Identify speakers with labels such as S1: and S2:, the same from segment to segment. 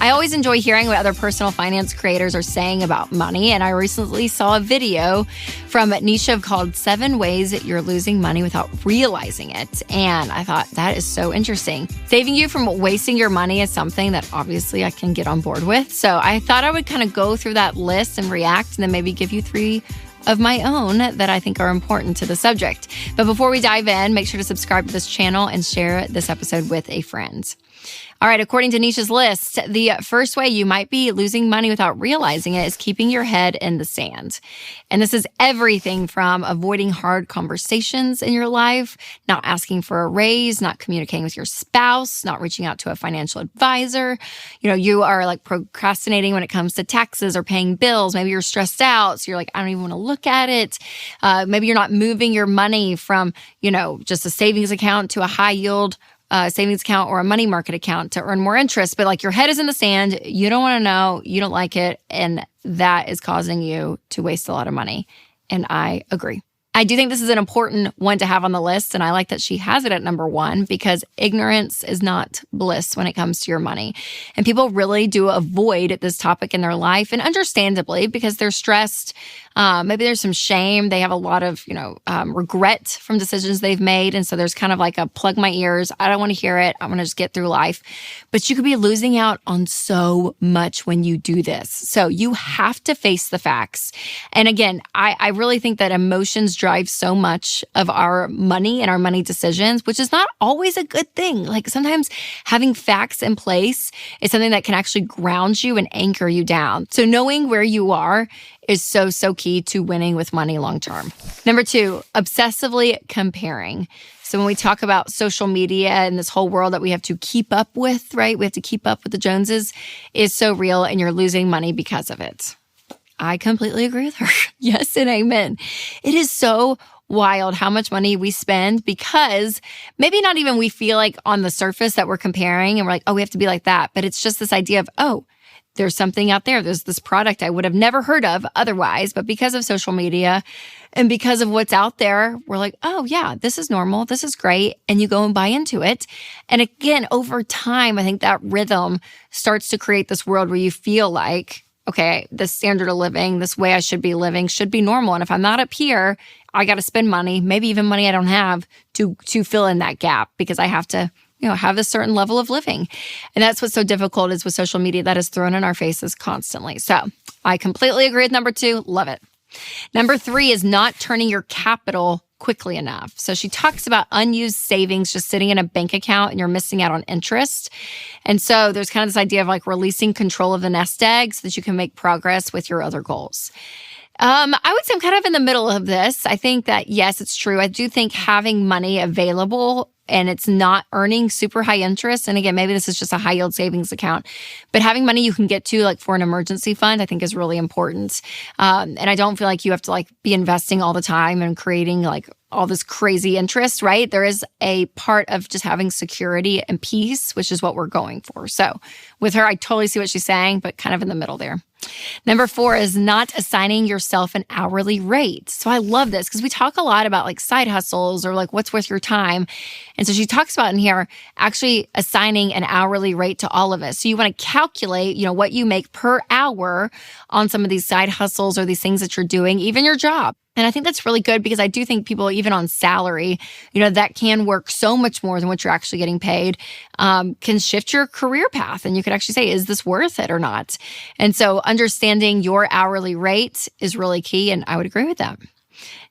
S1: I always enjoy hearing what other personal finance creators are saying about money, and I recently saw a video from Nisha called 7 Ways That You're Losing Money Without Realizing It, and I thought that is so interesting. Saving you from wasting your money is something that obviously I can get on board with, so I thought I would kind of go through that list and react, and then maybe give you 3 of my own that I think are important to the subject. But before we dive in, make sure to subscribe to this channel and share this episode with a friend. All right, according to Nisha's list, the first way you might be losing money without realizing it is keeping your head in the sand. And this is everything from avoiding hard conversations in your life, not asking for a raise, not communicating with your spouse, not reaching out to a financial advisor. You are like procrastinating when it comes to taxes or paying bills. Maybe you're stressed out, so you're like, I don't even want to look at it. Maybe you're not moving your money from, just a savings account to a high yield savings account or a money market account to earn more interest. But like your head is in the sand, you don't want to know, you don't like it, and that is causing you to waste a lot of money. And I agree. I do think this is an important one to have on the list, and I like that she has it at number 1 because ignorance is not bliss when it comes to your money. And people really do avoid this topic in their life, and understandably, because they're stressed. Maybe there's some shame. They have a lot of, regret from decisions they've made. And so there's kind of like a plug my ears. I don't want to hear it. I want to just get through life. But you could be losing out on so much when you do this. So you have to face the facts. And again, I really think that emotions drive so much of our money and our money decisions, which is not always a good thing. Like sometimes having facts in place is something that can actually ground you and anchor you down. So knowing where you are is so key to winning with money long term. Number 2, obsessively comparing. So when we talk about social media and this whole world that we have to keep up with, right? We have to keep up with the Joneses is so real, and you're losing money because of it. I completely agree with her. Yes and amen. It is so wild how much money we spend because maybe not even we feel like on the surface that we're comparing and we're like, oh, we have to be like that. But it's just this idea of, oh, there's something out there. There's this product I would have never heard of otherwise, but because of social media and because of what's out there, we're like, oh yeah, this is normal. This is great. And you go and buy into it. And again, over time, I think that rhythm starts to create this world where you feel like, okay, this standard of living, this way I should be living should be normal. And if I'm not up here, I got to spend money, maybe even money I don't have to fill in that gap because I have to have a certain level of living. And that's what's so difficult is with social media that is thrown in our faces constantly. So I completely agree with number 2. Love it. Number 3 is not turning your capital quickly enough. So she talks about unused savings just sitting in a bank account and you're missing out on interest. And so there's kind of this idea of like releasing control of the nest egg so that you can make progress with your other goals. I would say I'm kind of in the middle of this. I think that, yes, it's true. I do think having money available and it's not earning super high interest. And again, maybe this is just a high yield savings account, but having money you can get to like for an emergency fund, I think is really important. And I don't feel like you have to like be investing all the time and creating like all this crazy interest, right? There is a part of just having security and peace, which is what we're going for. So with her, I totally see what she's saying, but kind of in the middle there. Number 4 is not assigning yourself an hourly rate. So I love this because we talk a lot about like side hustles or like what's worth your time. And so she talks about in here actually assigning an hourly rate to all of us. So you want to calculate, what you make per hour on some of these side hustles or these things that you're doing, even your job. And I think that's really good because I do think people, even on salary, that can work so much more than what you're actually getting paid, can shift your career path. And you could actually say, is this worth it or not? And so understanding your hourly rate is really key. And I would agree with that.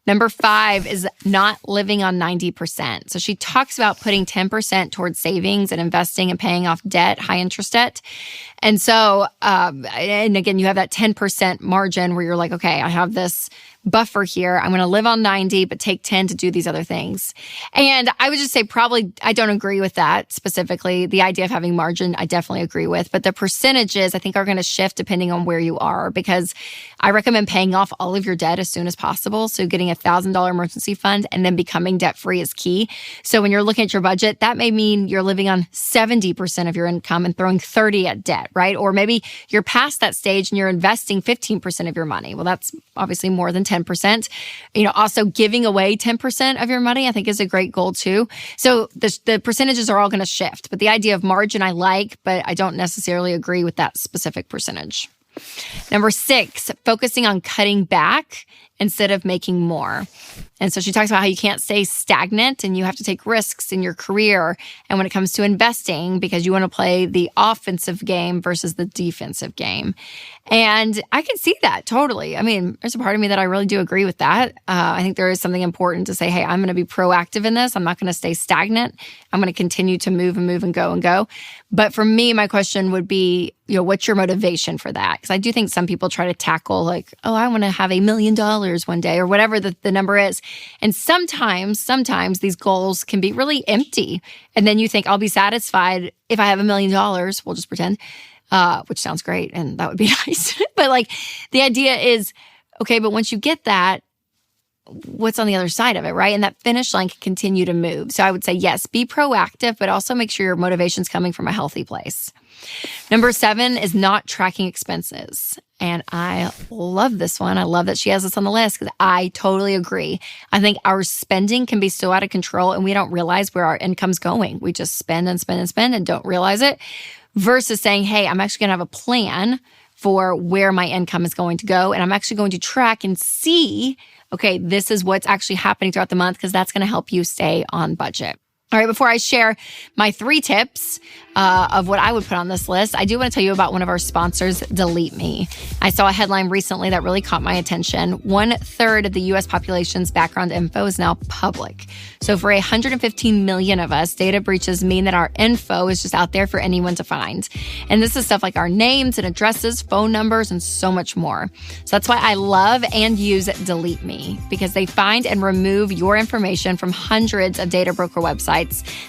S1: Number 5 is not living on 90%. So she talks about putting 10% towards savings and investing and paying off debt, high interest debt. And so, and again, you have that 10% margin where you're like, okay, I have this buffer here. I'm going to live on 90, but take 10 to do these other things. And I would just say probably I don't agree with that specifically. The idea of having margin, I definitely agree with. But the percentages, I think, are going to shift depending on where you are because I recommend paying off all of your debt as soon as possible. So getting having $1,000 emergency fund and then becoming debt-free is key. So when you're looking at your budget, that may mean you're living on 70% of your income and throwing 30 at debt, right? Or maybe you're past that stage and you're investing 15% of your money. Well, that's obviously more than 10%. Also giving away 10% of your money, I think is a great goal too. So the percentages are all going to shift, but the idea of margin I like, but I don't necessarily agree with that specific percentage. Number 6, focusing on cutting back instead of making more. And so she talks about how you can't stay stagnant and you have to take risks in your career. And when it comes to investing, because you want to play the offensive game versus the defensive game. And I can see that totally. I mean, there's a part of me that I really do agree with that. I think there is something important to say, hey, I'm going to be proactive in this. I'm not going to stay stagnant. I'm going to continue to move and go. But for me, my question would be, what's your motivation for that? Because I do think some people try to tackle like, oh, I want to have $1 million one day or whatever the number is. And sometimes these goals can be really empty. And then you think, I'll be satisfied if I have $1 million. We'll just pretend, which sounds great. And that would be nice. But like the idea is, okay, but once you get that, what's on the other side of it, right? And that finish line can continue to move. So I would say, yes, be proactive, but also make sure your motivation's coming from a healthy place. Number 7 is not tracking expenses. And I love this one. I love that she has this on the list because I totally agree. I think our spending can be so out of control and we don't realize where our income's going. We just spend and don't realize it versus saying, hey, I'm actually going to have a plan for where my income is going to go. And I'm actually going to track and see, okay, this is what's actually happening throughout the month because that's going to help you stay on budget. All right, before I share my 3 tips of what I would put on this list, I do want to tell you about one of our sponsors, Delete Me. I saw a headline recently that really caught my attention. 1/3 of the U.S. population's background info is now public. So for 115 million of us, data breaches mean that our info is just out there for anyone to find. And this is stuff like our names and addresses, phone numbers, and so much more. So that's why I love and use Delete Me, because they find and remove your information from hundreds of data broker websites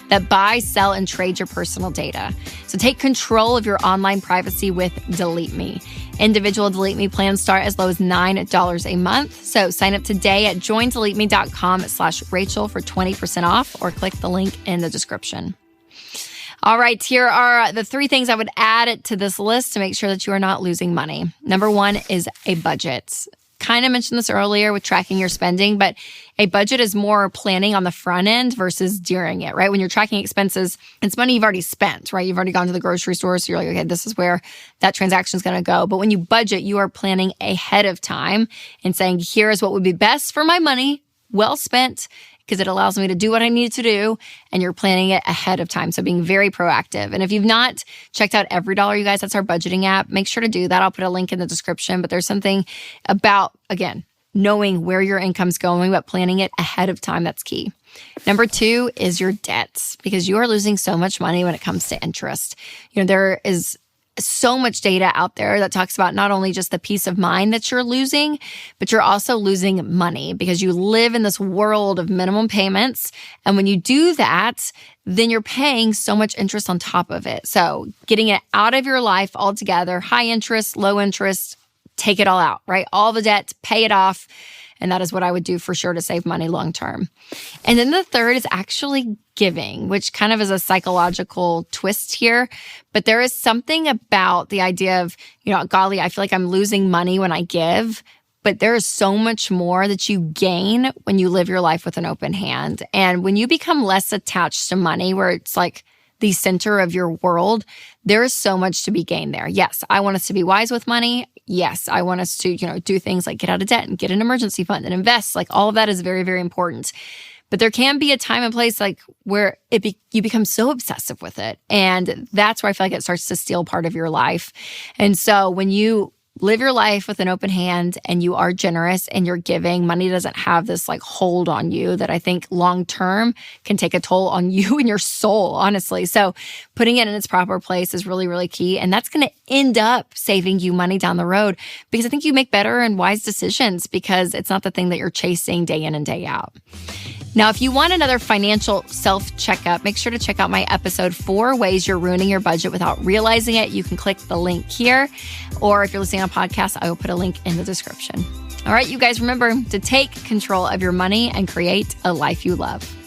S1: that buy, sell, and trade your personal data. So take control of your online privacy with Delete Me. Individual Delete Me plans start as low as $9 a month. So sign up today at joindeleteme.com/Rachel for 20% off or click the link in the description. All right, here are the 3 things I would add to this list to make sure that you are not losing money. Number 1 is a budget. Kind of mentioned this earlier with tracking your spending, but a budget is more planning on the front end versus during it, right? When you're tracking expenses, it's money you've already spent, right? You've already gone to the grocery store, so you're like, okay, this is where that transaction is going to go. But when you budget, you are planning ahead of time and saying, here is what would be best for my money, well spent, because it allows me to do what I need to do, and you're planning it ahead of time. So being very proactive. And if you've not checked out Every Dollar, you guys, that's our budgeting app, make sure to do that. I'll put a link in the description, but there's something about, again, knowing where your income's going, but planning it ahead of time, that's key. Number 2 is your debts, because you are losing so much money when it comes to interest. There is so much data out there that talks about not only just the peace of mind that you're losing, but you're also losing money because you live in this world of minimum payments. And when you do that, then you're paying so much interest on top of it. So getting it out of your life altogether, high interest, low interest, take it all out, right? All the debt, pay it off. And that is what I would do for sure to save money long term. And then the 3rd is actually giving, which kind of is a psychological twist here. But there is something about the idea of, golly, I feel like I'm losing money when I give. But there is so much more that you gain when you live your life with an open hand. And when you become less attached to money, where it's like the center of your world, there is so much to be gained there. Yes, I want us to be wise with money. Yes, I want us to, do things like get out of debt and get an emergency fund and invest. Like all of that is very, very important. But there can be a time and place like where you become so obsessive with it. And that's where I feel like it starts to steal part of your life. And so when you live your life with an open hand and you are generous and you're giving, money doesn't have this like hold on you that I think long term can take a toll on you and your soul, honestly. So putting it in its proper place is really, really key. And that's going to end up saving you money down the road because I think you make better and wise decisions because it's not the thing that you're chasing day in and day out. Now, if you want another financial self-checkup, make sure to check out my episode 4 Ways You're Ruining Your Budget Without Realizing It. You can click the link here. Or if you're listening on a podcast, I will put a link in the description. All right, you guys, remember to take control of your money and create a life you love.